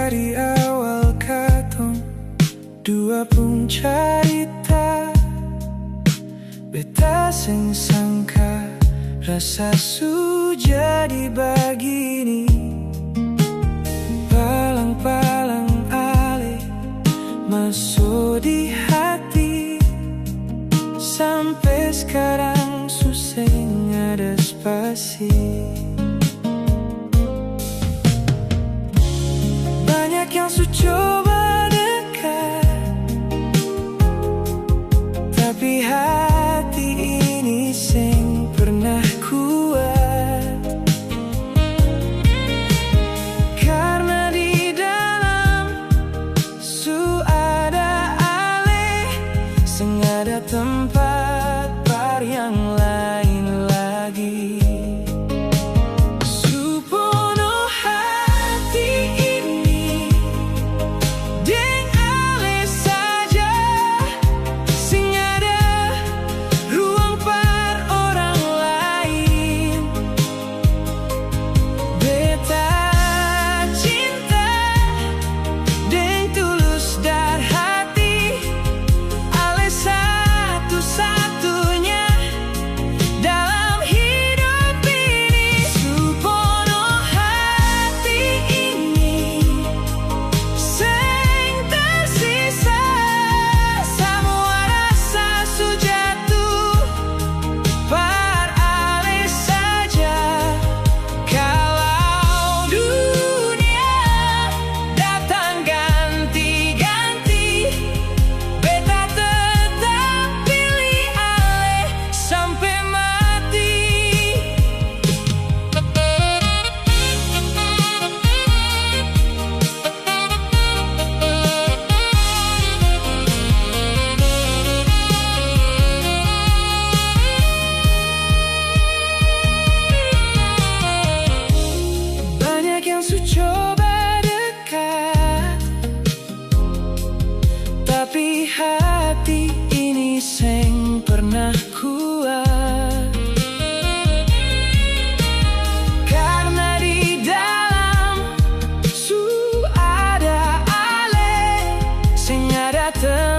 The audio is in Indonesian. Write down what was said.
dari awal katong dua pun carita, beta seng sangka rasa su jadi begini. Palang-palang ale masuk di hati, sampai sekarang su seng ada spasi. Banyak yang su coba dekat, tapi hati ini seng pernah kuat. Karena di dalam su ada ale, seng ada tempat par yang lain lagi. Su penuh hati ini deng ale saja, seng ada ruang par orang lain. Beta cinta deng tulus dar hati, ale satu-satunya dalam hidup ini. Su penuh hati ini seng tersisa, semua rasa su jatuh par ale saja. Kalau dunia datang ganti-ganti, beta tetap pilih ale sampai mati. Banyak yang su coba dekat, tapi hati ini seng pernah kuat. Karena di dalam su ada ale, seng ada tempat